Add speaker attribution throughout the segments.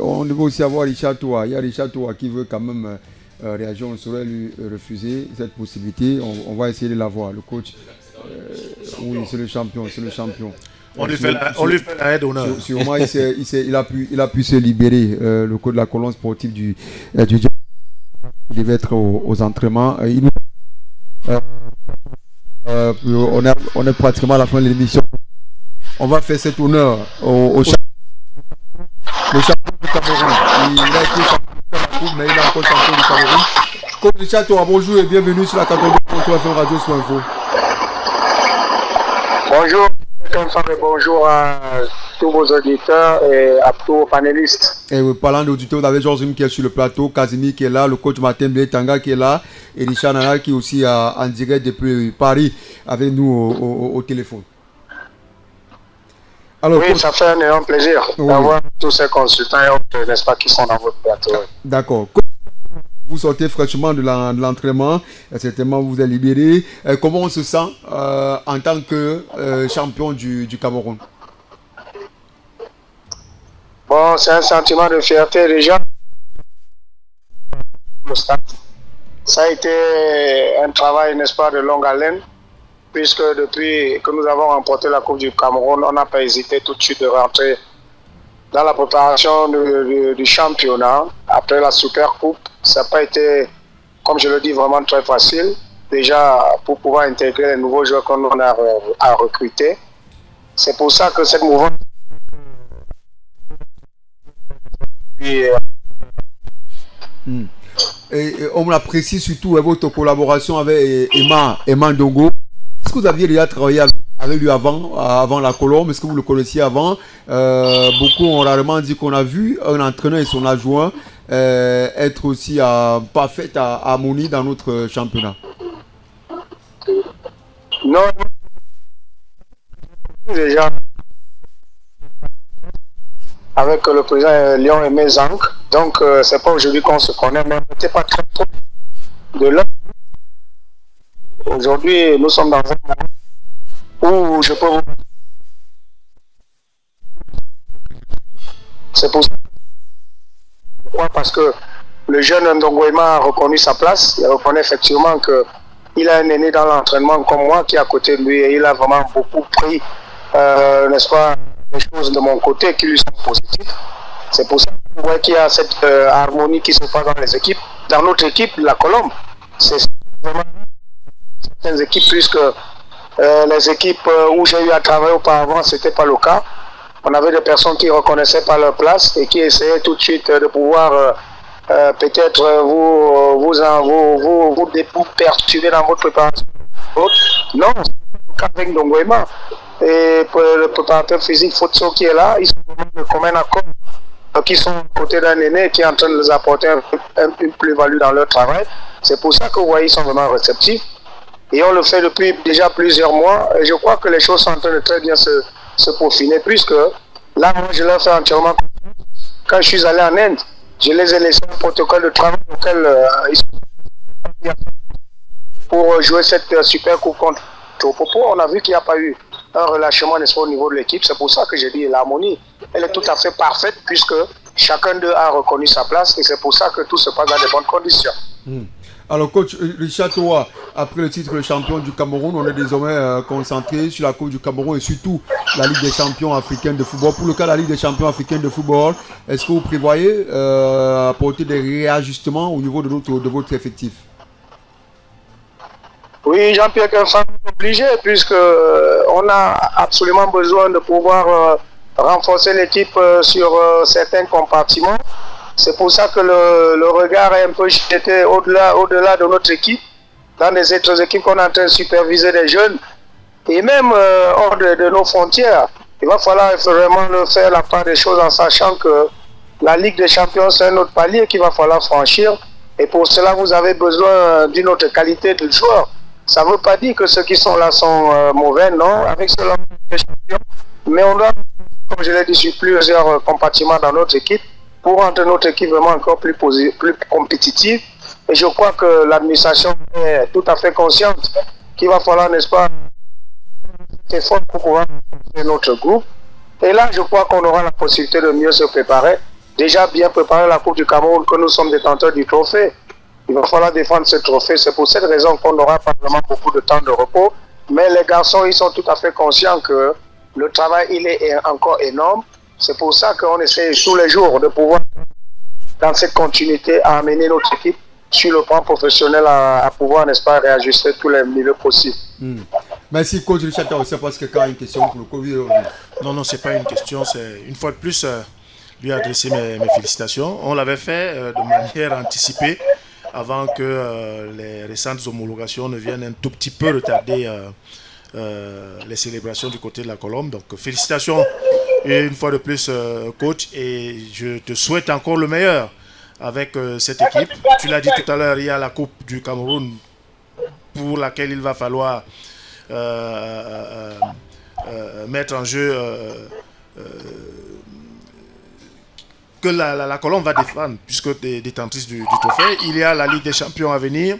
Speaker 1: on devait aussi avoir Richard Toa. Il y a Richard Toa qui veut quand même réagir. On ne saurait lui refuser cette possibilité. On va essayer de l'avoir. Le coach, oui, c'est le champion. C'est le champion.
Speaker 2: On lui fait la aide d'honneur.
Speaker 1: Sûrement, il a pu se libérer. Le coach de la colonne sportive du il devait être aux entraînements. On est pratiquement à la fin de l'émission. On va faire cet honneur au champion du Cameroun. Il a été champion de la coupe, mais il est encore champion du Cameroun. Coach Richard Toa, bonjour et bienvenue sur la 92.3 Radio Info.
Speaker 3: Bonjour, bonjour à tous vos auditeurs et à tous vos panélistes.
Speaker 1: Et parlant d'auditeurs, vous avez Georges qui est sur le plateau, Casimir qui est là, le coach Martin Tanga qui est là, et Richard Nana qui est aussi en direct depuis Paris avec nous au téléphone. Alors,
Speaker 3: oui, ça fait un énorme plaisir d'avoir tous ces consultants et autres, n'est-ce pas, qui sont dans votre plateau.
Speaker 1: D'accord. Vous sortez fraîchement de l'entraînement, certainement vous êtes libéré. Comment on se sent en tant que champion du Cameroun?
Speaker 3: Bon, c'est un sentiment de fierté déjà. Ça a été un travail, n'est-ce pas, de longue haleine, puisque depuis que nous avons remporté la Coupe du Cameroun, on n'a pas hésité tout de suite de rentrer dans la préparation du championnat. Après la Super Coupe, ça n'a pas été, comme je le dis, vraiment très facile. Déjà, pour pouvoir intégrer les nouveaux joueurs qu'on a à recruter. C'est pour ça que cette mouvance...
Speaker 1: Et on l'apprécie surtout votre collaboration avec Emma Ndongo. Est-ce que vous aviez déjà travaillé avec lui avant la Colombe? Est-ce que vous le connaissiez avant? Beaucoup ont rarement dit qu'on a vu un entraîneur et son adjoint être aussi en parfaite harmonie dans notre championnat.
Speaker 3: Non, déjà avec le président Léon Aimé Zank, donc c'est pas aujourd'hui qu'on se connaît, mais on n'était pas très trop de là. Aujourd'hui, nous sommes dans un moment où je peux vous... C'est pour ça. Pourquoi? Parce que le jeune Ndongoema a reconnu sa place. Il reconnaît effectivement qu'il a un aîné dans l'entraînement comme moi qui est à côté de lui et il a vraiment beaucoup pris, n'est-ce pas, les choses de mon côté qui lui sont positives. C'est pour ça qu'on voit qu'il y a cette harmonie qui se passe dans les équipes. Dans notre équipe, la Colombe, c'est vraiment certaines équipes, puisque les équipes où j'ai eu à travailler auparavant, ce n'était pas le cas. On avait des personnes qui ne reconnaissaient pas leur place et qui essayaient tout de suite de pouvoir peut-être vous perturber dans votre préparation. Non, c'est avec Ndongoema et le préparateur physique Fotso qui est là, ils sont vraiment de commun accord, qui sont à côté d'un aîné qui est en train de les apporter une plus-value dans leur travail. C'est pour ça que vous voyez, ils sont vraiment réceptifs. Et on le fait depuis déjà plusieurs mois. Et je crois que les choses sont en train de très bien se peaufiner, puisque là, moi, je leur fais entièrement confiance. Quand je suis allé en Inde, je les ai laissé un protocole de travail auquel ils sont pour jouer cette super coupe contre Topopo. On a vu qu'il n'y a pas eu un relâchement, n'est-ce pas, au niveau de l'équipe. C'est pour ça que j'ai dit l'harmonie, elle est tout à fait parfaite, puisque chacun d'eux a reconnu sa place. Et c'est pour ça que tout se passe dans de bonnes conditions.
Speaker 1: Alors, coach Richard Toa, après le titre de champion du Cameroun, on est désormais concentré sur la Coupe du Cameroun et surtout la Ligue des champions africaine de football. Pour le cas de la Ligue des champions africaine de football, est-ce que vous prévoyez apporter des réajustements au niveau de votre effectif?
Speaker 3: Oui, Jean-Pierre Kenfan est obligé, puisqu'on a absolument besoin de pouvoir renforcer l'équipe sur certains compartiments. C'est pour ça que le regard est un peu jeté au-delà de notre équipe, dans les autres équipes qu'on est en train de superviser des jeunes, et même hors de nos frontières. Il va falloir vraiment faire la part des choses en sachant que la Ligue des champions, c'est un autre palier qu'il va falloir franchir. Et pour cela, vous avez besoin d'une autre qualité de joueurs. Ça ne veut pas dire que ceux qui sont là sont mauvais, non, avec cela, des champions. Mais on doit, comme je l'ai dit, sur plusieurs compartiments dans notre équipe, pour rendre notre équipe vraiment encore plus compétitive. Et je crois que l'administration est tout à fait consciente qu'il va falloir, n'est-ce pas, faire pour pouvoir faire notre groupe. Et là, je crois qu'on aura la possibilité de mieux se préparer déjà bien préparé la Coupe du Cameroun, que nous sommes détenteurs du trophée. Il va falloir défendre ce trophée. C'est pour cette raison qu'on aura probablement beaucoup de temps de repos. Mais les garçons, ils sont tout à fait conscients que le travail, il est encore énorme. C'est pour ça qu'on essaie tous les jours de pouvoir, dans cette continuité, à amener notre équipe sur le plan professionnel à pouvoir, n'est-ce pas, réajuster tous les milieux possibles.
Speaker 1: Merci, coach Richard. C'est parce que quand une question pour le Covid.
Speaker 2: Non, c'est pas une question. C'est une fois de plus lui adresser mes félicitations. On l'avait fait de manière anticipée avant que les récentes homologations ne viennent un tout petit peu retarder les célébrations du côté de la Colombe. Donc félicitations une fois de plus, coach, et je te souhaite encore le meilleur avec cette équipe. Tu l'as dit tout à l'heure, il y a la Coupe du Cameroun pour laquelle il va falloir mettre en jeu que la Colombe va défendre, puisque détentrice du trophée. Il y a la Ligue des Champions à venir.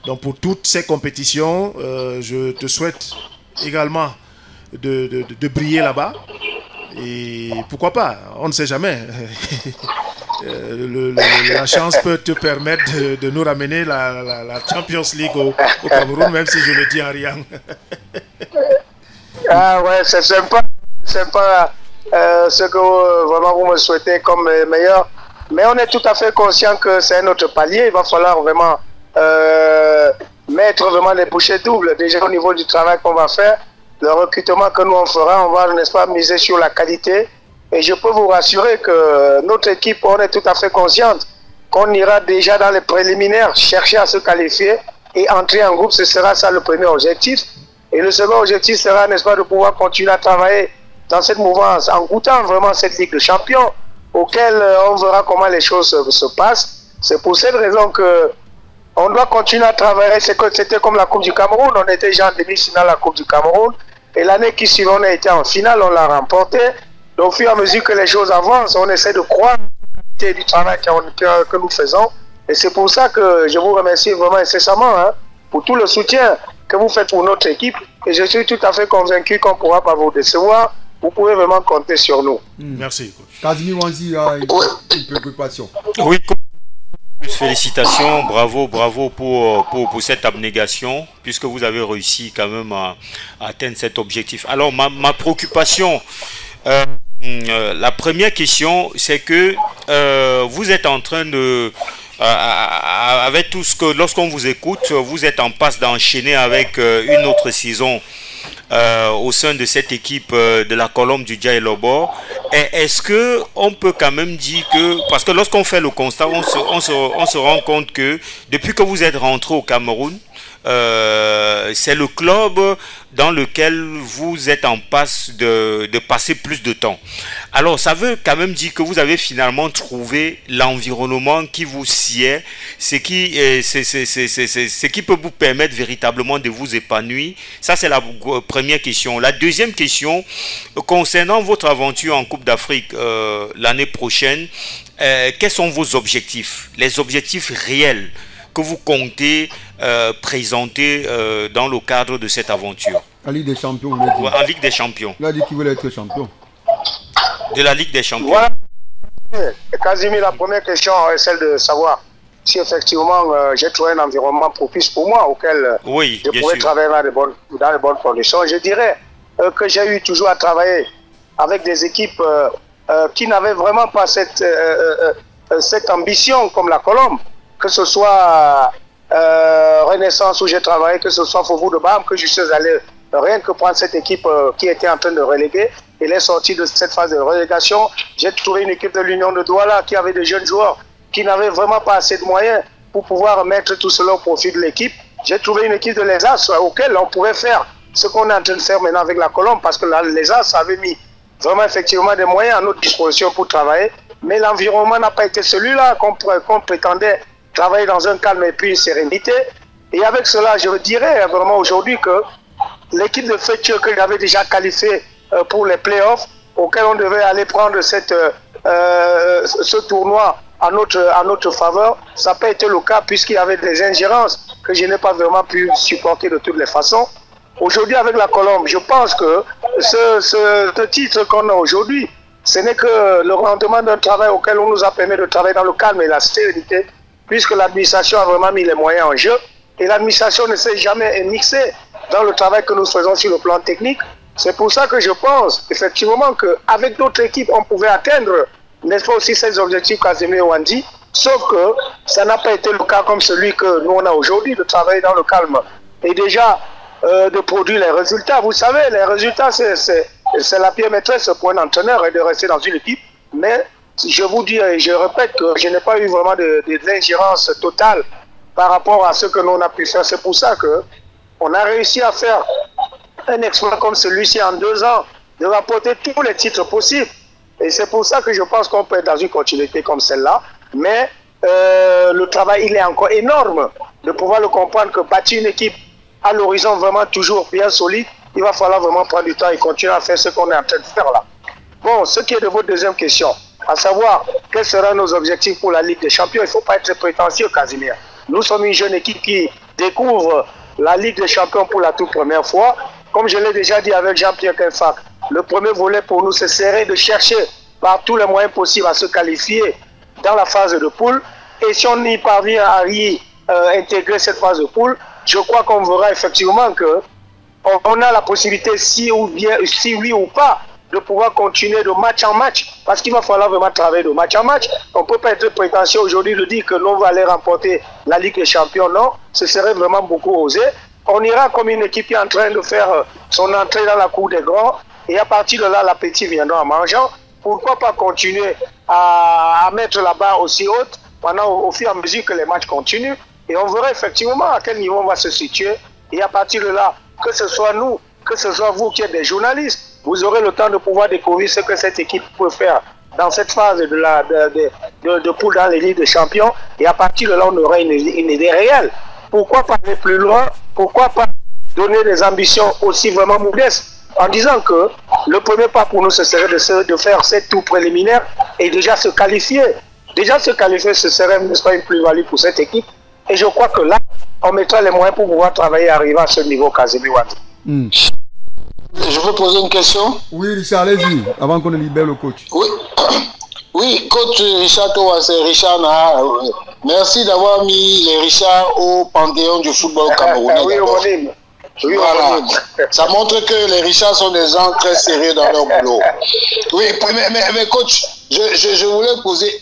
Speaker 2: Donc pour toutes ces compétitions, je te souhaite également de briller là-bas. Et pourquoi pas, on ne sait jamais. La chance peut te permettre de nous ramener la Champions League au Cameroun, même si je le dis en riant.
Speaker 3: Ah ouais, c'est sympa. Ce que vraiment vous me souhaitez comme meilleur. Mais on est tout à fait conscient que c'est notre palier. Il va falloir vraiment mettre vraiment les bouchées doubles. Déjà au niveau du travail qu'on va faire, le recrutement que nous on fera, on va, n'est-ce pas, miser sur la qualité. Et je peux vous rassurer que notre équipe, on est tout à fait consciente qu'on ira déjà dans les préliminaires chercher à se qualifier et entrer en groupe. Ce sera ça le premier objectif. Et le second objectif sera, n'est-ce pas, de pouvoir continuer à travailler dans cette mouvance en goûtant vraiment cette Ligue de Champions auquel on verra comment les choses se passent. C'est pour cette raison que on doit continuer à travailler. C'était comme la Coupe du Cameroun. On était déjà en demi-finale de la Coupe du Cameroun. Et l'année qui suivait, on a été en finale, on l'a remporté. Donc, au fur et à mesure que les choses avancent, on essaie de croire la qualité du travail que nous faisons. Et c'est pour ça que je vous remercie vraiment incessamment pour tout le soutien que vous faites pour notre équipe. Et je suis tout à fait convaincu qu'on ne pourra pas vous décevoir. Vous pouvez vraiment compter sur nous.
Speaker 2: Merci.
Speaker 1: Casimir Wanzi a une préoccupation.
Speaker 4: Oui, félicitations, bravo pour cette abnégation, puisque vous avez réussi quand même à atteindre cet objectif. Alors, ma préoccupation, la première question, c'est que vous êtes en train de... avec tout ce que, lorsqu'on vous écoute, vous êtes en passe d'enchaîner avec une autre saison au sein de cette équipe de la Colombe du Dja et Lobor. Est-ce que on peut quand même dire que, parce que lorsqu'on fait le constat, on se rend compte que depuis que vous êtes rentré au Cameroun, c'est le club dans lequel vous êtes en passe de passer plus de temps. Alors, ça veut quand même dire que vous avez finalement trouvé l'environnement qui vous sied, ce qui peut vous permettre véritablement de vous épanouir. Ça, c'est la première question. La deuxième question, concernant votre aventure en Coupe d'Afrique l'année prochaine, quels sont vos objectifs, les objectifs réels que vous comptez présenter dans le cadre de cette aventure?
Speaker 1: En Ligue des Champions, vous l'avez dit.
Speaker 4: En Ligue des Champions.
Speaker 1: Il a dit qu'il voulait être champion.
Speaker 4: De la Ligue des Champions.
Speaker 3: Voilà. Casimir, la première question est celle de savoir si effectivement j'ai trouvé un environnement propice pour moi auquel je pourrais travailler dans de bonnes conditions. Je dirais que j'ai eu toujours à travailler avec des équipes qui n'avaient vraiment pas cette ambition comme la Colombe, que ce soit Renaissance où j'ai travaillé, que ce soit Faubourg de Bam, que je suis allé rien que prendre cette équipe qui était en train de reléguer. Il est sorti de cette phase de relégation. J'ai trouvé une équipe de l'Union de Douala qui avait des jeunes joueurs qui n'avaient vraiment pas assez de moyens pour pouvoir mettre tout cela au profit de l'équipe. J'ai trouvé une équipe de l'ESAS auquel on pourrait faire ce qu'on est en train de faire maintenant avec la Colombe, parce que l'ESAS avait mis vraiment effectivement des moyens à notre disposition pour travailler. Mais l'environnement n'a pas été celui-là qu'on prétendait travailler dans un calme et puis une sérénité. Et avec cela, je dirais vraiment aujourd'hui que l'équipe de Fétieux que j'avais déjà qualifiée pour les playoffs, auquel on devait aller prendre ce tournoi à notre faveur, ça n'a pas été le cas puisqu'il y avait des ingérences que je n'ai pas vraiment pu supporter de toutes les façons. Aujourd'hui, avec la Colombe, je pense que ce titre qu'on a aujourd'hui ce n'est que le rendement d'un travail auquel on nous a permis de travailler dans le calme et la sérénité, puisque l'administration a vraiment mis les moyens en jeu. Et l'administration ne s'est jamais mixée dans le travail que nous faisons sur le plan technique. C'est pour ça que je pense effectivement qu'avec d'autres équipes, on pouvait atteindre, n'est-ce pas, aussi ces objectifs Casemiro a dit, sauf que ça n'a pas été le cas comme celui que nous on a aujourd'hui, de travailler dans le calme. Et déjà, de produire les résultats. Vous savez, les résultats, c'est la pierre maîtresse pour un entraîneur et de rester dans une équipe. Mais je vous dis et je répète que je n'ai pas eu vraiment de l'ingérence totale par rapport à ce que nous on a pu faire. C'est pour ça qu'on a réussi à faire un exploit comme celui-ci en 2 ans, de rapporter tous les titres possibles. Et c'est pour ça que je pense qu'on peut être dans une continuité comme celle-là. Mais le travail, il est encore énorme de pouvoir le comprendre que bâtir une équipe à l'horizon vraiment toujours bien solide, il va falloir vraiment prendre du temps et continuer à faire ce qu'on est en train de faire là. Bon, ce qui est de votre deuxième question, à savoir quels seront nos objectifs pour la Ligue des Champions, il ne faut pas être prétentieux, Casimir. Nous sommes une jeune équipe qui découvre la Ligue des Champions pour la toute première fois. Comme je l'ai déjà dit avec Jean-Pierre Kenfak, le premier volet pour nous, ce serait de chercher par tous les moyens possibles à se qualifier dans la phase de poule. Et si on y parvient à y intégrer cette phase de poule, je crois qu'on verra effectivement qu'on a la possibilité, si oui ou pas, de pouvoir continuer de match en match. Parce qu'il va falloir vraiment travailler de match en match. On ne peut pas être prétentieux aujourd'hui de dire que l'on va aller remporter la Ligue des Champions. Non, ce serait vraiment beaucoup osé. On ira comme une équipe qui est en train de faire son entrée dans la cour des grands. Et à partir de là, l'appétit viendra en mangeant. Pourquoi pas continuer à mettre la barre aussi haute au fur et à mesure que les matchs continuent. Et on verra effectivement à quel niveau on va se situer. Et à partir de là, que ce soit nous, que ce soit vous qui êtes des journalistes, vous aurez le temps de pouvoir découvrir ce que cette équipe peut faire dans cette phase de poule dans les Ligues des Champions. Et à partir de là, on aura une idée réelle. Pourquoi pas aller plus loin? Pourquoi pas donner des ambitions aussi vraiment modestes en disant que le premier pas pour nous, ce serait de faire cette tour préliminaire et déjà se qualifier. Déjà se qualifier, ce serait une plus-value pour cette équipe. Et je crois que là, on mettra les moyens pour pouvoir travailler et arriver à ce niveau Casemiro.
Speaker 5: Je peux poser une question?
Speaker 1: Oui, Richard, allez-y, avant qu'on ne libère le coach.
Speaker 5: Oui, oui, coach Richard Towa, c'est Richard Naha. Merci d'avoir mis les Richards au panthéon du football camerounais.
Speaker 3: Oui,
Speaker 5: voilà. Ça montre que les Richards sont des gens très sérieux dans leur boulot. Oui, mais coach, je voulais poser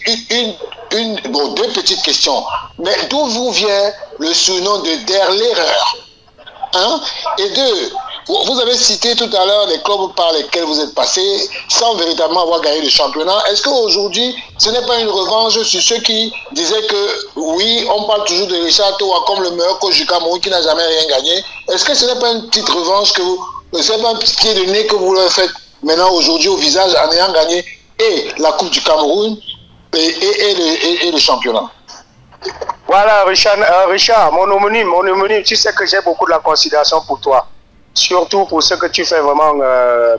Speaker 5: deux petites questions. Mais d'où vous vient le surnom de Der l'erreur? Et deux, vous avez cité tout à l'heure les clubs par lesquels vous êtes passé sans véritablement avoir gagné le championnat. Est-ce qu'aujourd'hui, ce n'est pas une revanche sur ceux qui disaient que oui, on parle toujours de Richard Towa comme le meilleur coach du Cameroun qui n'a jamais rien gagné? Est-ce que ce n'est pas une petite revanche que c'est pas un petit pied de nez que vous leur faites maintenant aujourd'hui au visage en ayant gagné et la Coupe du Cameroun et le championnat?
Speaker 3: Voilà, Richard, mon homonyme, tu sais que j'ai beaucoup de la considération pour toi. Surtout pour ce que tu fais vraiment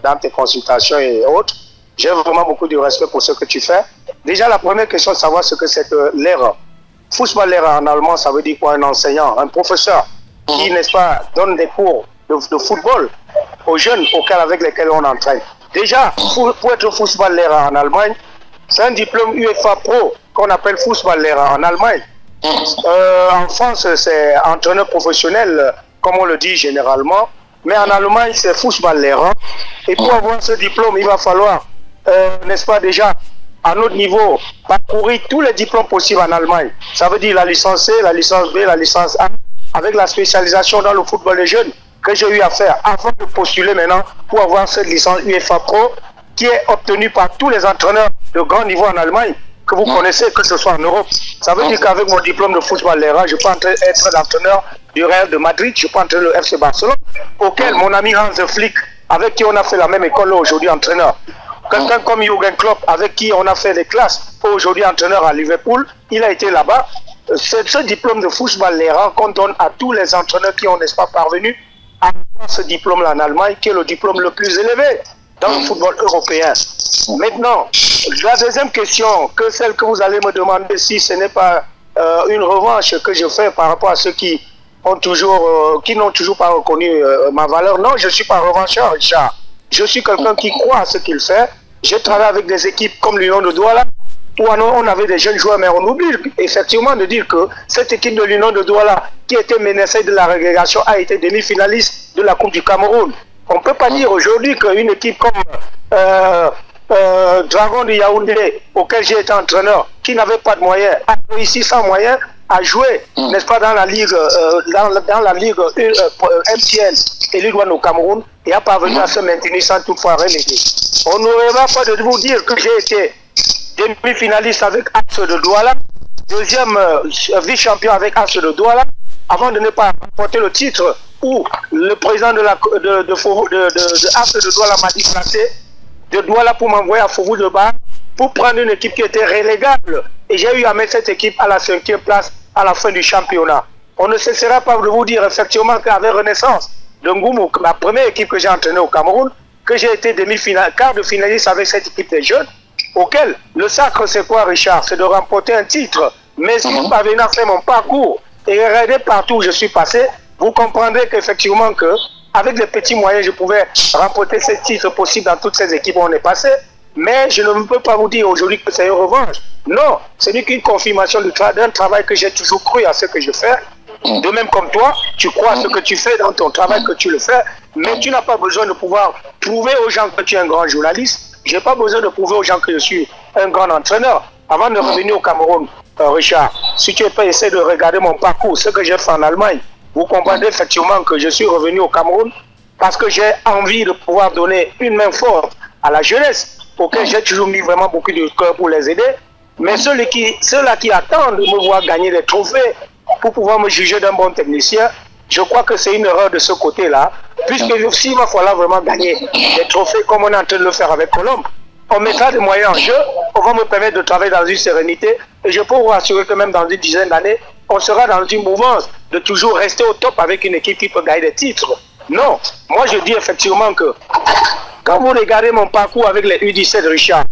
Speaker 3: dans tes consultations et autres. J'ai vraiment beaucoup de respect pour ce que tu fais. Déjà, la première question, c'est de savoir ce que c'est que l'erreur. Fußballlehrer en allemand, ça veut dire quoi? Un enseignant, un professeur qui, n'est-ce pas, donne des cours de football aux jeunes avec lesquels on entraîne. Déjà, pour être Fußballlehrer en Allemagne, c'est un diplôme UEFA Pro qu'on appelle Fußballlehrer en Allemagne. En France, c'est entraîneur professionnel, comme on le dit généralement. Mais en Allemagne, c'est Fußballlehrer. Et pour avoir ce diplôme, il va falloir, n'est-ce pas, déjà, à notre niveau, parcourir tous les diplômes possibles en Allemagne. Ça veut dire la licence C, la licence B, la licence A, avec la spécialisation dans le football des jeunes que j'ai eu à faire avant de postuler maintenant pour avoir cette licence UEFA Pro qui est obtenue par tous les entraîneurs de grand niveau en Allemagne que vous connaissez, que ce soit en Europe. Ça veut dire qu'avec mon diplôme de Fußballlehrer, je peux être l'entraîneur du Real de Madrid, je peux entraîner le FC Barcelone, auquel mon ami Hans Flick, avec qui on a fait la même école, aujourd'hui entraîneur. Quelqu'un comme Jürgen Klopp, avec qui on a fait des classes, aujourd'hui entraîneur à Liverpool, il a été là-bas. C'est ce diplôme de Fußballlehrer qu'on donne à tous les entraîneurs qui ont, n'est-ce pas, parvenu à avoir ce diplôme-là en Allemagne, qui est le diplôme le plus élevé dans le football européen. Maintenant, la deuxième question, que celle que vous allez me demander si ce n'est pas une revanche que je fais par rapport à ceux qui n'ont toujours pas reconnu ma valeur. Non, je ne suis pas revancheur, Richard. Je suis quelqu'un qui croit à ce qu'il fait. J'ai travaillé avec des équipes comme l'Union de Douala, où on avait des jeunes joueurs, mais on oublie effectivement de dire que cette équipe de l'Union de Douala, qui était menacée de la relégation, a été demi-finaliste de la Coupe du Cameroun. On ne peut pas dire aujourd'hui qu'une équipe comme Dragon de Yaoundé, auquel j'ai été entraîneur, qui n'avait pas de moyens, a réussi sans moyens à jouer, n'est-ce pas, dans la Ligue, dans la Ligue MTN et Ligue 1 au Cameroun, et a parvenu à se maintenir sans toutefois reléguer. On n'aurait pas de vous dire que j'ai été demi-finaliste avec Axe de Douala, deuxième vice-champion avec Axe de Douala, avant de ne pas remporter le titre où le président de Axe de Douala m'a déplacé de Douala pour m'envoyer à Faubourg de Bar pour prendre une équipe qui était relégable. Et j'ai eu à mettre cette équipe à la 5e place à la fin du championnat. On ne cessera pas de vous dire effectivement qu'avec Renaissance de Ngoumou, la première équipe que j'ai entraînée au Cameroun, que j'ai été quart de finaliste avec cette équipe des jeunes, auquel le sacre c'est quoi, Richard? C'est de remporter un titre. Mais si vous parvenez à faire mon parcours et regardez partout où je suis passé, vous comprendrez qu'effectivement avec les petits moyens, je pouvais remporter ce titre possible dans toutes ces équipes où on est passé. Mais je ne peux pas vous dire aujourd'hui que c'est une revanche. Non, ce n'est qu'une confirmation d'un travail que j'ai toujours cru à ce que je fais. De même comme toi, tu crois à ce que tu fais dans ton travail, que tu le fais, mais tu n'as pas besoin de pouvoir prouver aux gens que tu es un grand journaliste. Je n'ai pas besoin de prouver aux gens que je suis un grand entraîneur. Avant de revenir au Cameroun, Richard, si tu peux essayer de regarder mon parcours, ce que j'ai fait en Allemagne, vous comprendrez effectivement que je suis revenu au Cameroun parce que j'ai envie de pouvoir donner une main forte à la jeunesse, auquel j'ai toujours mis vraiment beaucoup de cœur pour les aider. Mais ceux-là qui attendent de me voir gagner des trophées pour pouvoir me juger d'un bon technicien, je crois que c'est une erreur de ce côté-là, puisque s'il va falloir vraiment gagner des trophées comme on est en train de le faire avec Colombe, on mettra des moyens en jeu, on va me permettre de travailler dans une sérénité, et je peux vous rassurer que même dans une dizaine d'années, on sera dans une mouvance de toujours rester au top avec une équipe qui peut gagner des titres. Non, moi je dis effectivement que quand vous regardez mon parcours avec les U17, Richard,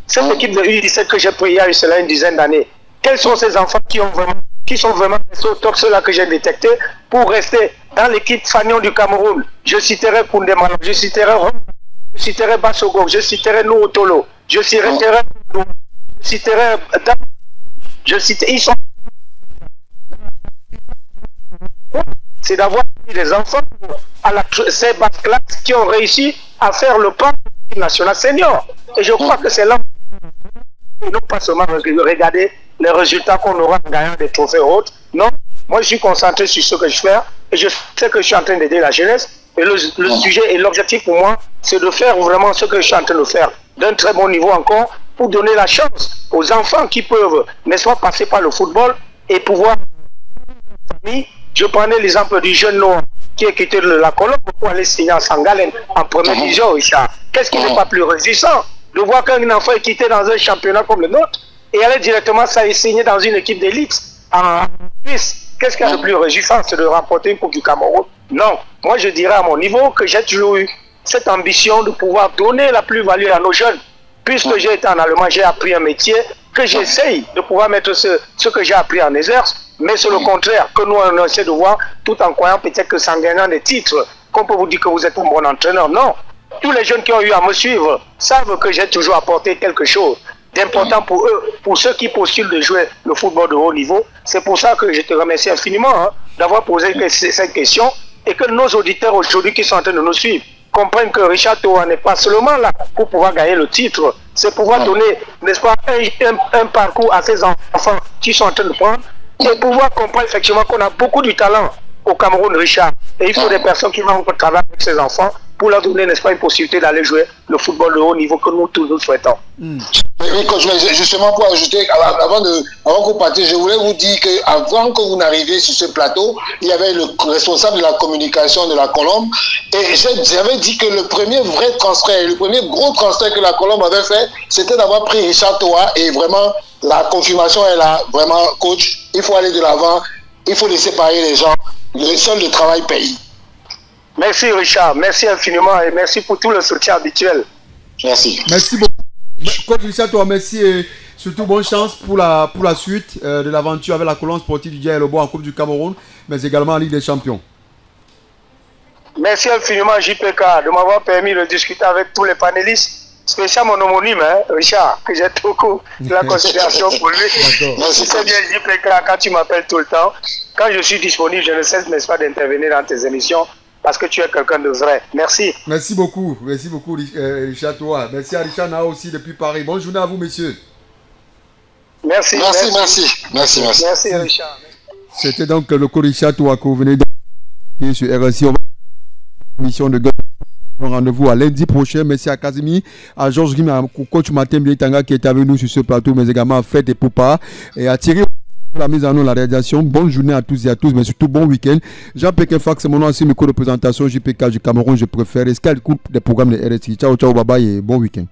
Speaker 3: cette équipe de U17 que j'ai pris il y a une dizaine d'années, quels sont ces enfants qui sont vraiment restés au top, ceux-là que j'ai détectés, pour rester dans l'équipe Fagnon du Cameroun? Je citerai Koundéman, je citerai Bassogo, je citerai Noutolo, je citerai ils sont... C'est d'avoir des enfants à ces basses classes qui ont réussi à faire le pas national senior. Et je crois que c'est là où non pas seulement regarder les résultats qu'on aura en gagnant des trophées hautes. Non, moi je suis concentré sur ce que je fais et je sais que je suis en train d'aider la jeunesse. Et le sujet et l'objectif pour moi, c'est de faire vraiment ce que je suis en train de faire d'un très bon niveau encore pour donner la chance aux enfants qui peuvent, n'est-ce pas, passer par le football et pouvoir... Je prenais l'exemple du jeune Noah qui est quitté de la Colombe pour aller signer en Sangalen en première division, Richard. Qu'est-ce qui n'est pas plus résistant de voir qu'un enfant est quitté dans un championnat comme le nôtre et aller directement signer dans une équipe d'élite en Suisse? Qu'est-ce qu'il y a de plus résistant? C'est de remporter une Coupe du Cameroun? Non. Moi, je dirais à mon niveau que j'ai toujours eu cette ambition de pouvoir donner la plus-value à nos jeunes. Puisque j'ai été en Allemagne, j'ai appris un métier que j'essaye de pouvoir mettre ce que j'ai appris en exerce. Mais c'est le contraire que nous on essaie de voir, tout en croyant peut-être que c'est en gagnant des titres qu'on peut vous dire que vous êtes un bon entraîneur. Non. Tous les jeunes qui ont eu à me suivre savent que j'ai toujours apporté quelque chose d'important pour eux, pour ceux qui postulent de jouer le football de haut niveau. C'est pour ça que je te remercie infiniment d'avoir posé cette question et que nos auditeurs aujourd'hui qui sont en train de nous suivre comprennent que Richard Toa n'est pas seulement là pour pouvoir gagner le titre, c'est pouvoir donner, n'est-ce pas, un parcours à ces enfants qui sont en train de prendre et pouvoir comprendre effectivement qu'on a beaucoup de talent au Cameroun, Richard. Et il faut des personnes qui vont travailler avec ces enfants pour leur donner, n'est-ce pas, une possibilité d'aller jouer le football de haut niveau que nous tous nous souhaitons.
Speaker 5: Oui, coach, mais justement pour ajouter, avant que vous partiez, je voulais vous dire qu'avant que vous n'arriviez sur ce plateau, il y avait le responsable de la communication de la Colombe et j'avais dit que le premier vrai transfert, le premier gros transfert que la Colombe avait fait, c'était d'avoir pris Richard Toa et vraiment la confirmation est là, vraiment coach, il faut aller de l'avant, il faut laisser parler les gens, le travail paye.
Speaker 3: Merci Richard, merci infiniment et merci pour tout le soutien habituel.
Speaker 5: Merci.
Speaker 1: Merci beaucoup. Coach Richard, toi, merci et surtout bonne chance pour la suite de l'aventure avec la Colombe sportive du Djellabo en Coupe du Cameroun, mais également en Ligue des Champions.
Speaker 3: Merci infiniment JPK de m'avoir permis de discuter avec tous les panélistes spécial mon homonyme, hein, Richard, que j'ai beaucoup de la considération pour lui.
Speaker 5: Merci.
Speaker 3: C'est bien, JPK, quand tu m'appelles tout le temps, quand je suis disponible, je ne cesse, n'est-ce pas, d'intervenir dans tes émissions parce que tu es quelqu'un de vrai. Merci.
Speaker 1: Merci beaucoup, Richard Toa. Merci à Richard Nao aussi depuis Paris. Bonne journée à vous, messieurs.
Speaker 3: Merci.
Speaker 5: Merci,
Speaker 3: Richard.
Speaker 1: C'était donc le coach Richard Toa que vous venez de sur RSI. On va mission de rendez-vous à lundi prochain. Merci à Kazimi, à Georges Guim, à coach Martin Bilitanga qui est avec nous sur ce plateau, mais également à Fred et Poupa et à Thierry la mise en œuvre, la réalisation. Bonne journée à tous et à tous, mais surtout bon week-end. Jean-Pékin Fax, c'est mon nom, c'est micro de présentation JPK du Cameroun. Je préfère. Est-ce qu'elle coupe des programmes de RSI? Ciao, ciao, bye bye et bon week-end.